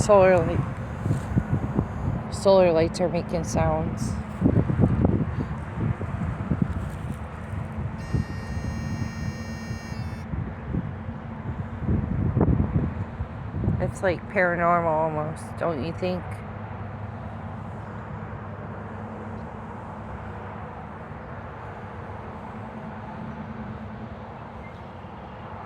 solar lights are making sounds. It's like paranormal almost, don't you think?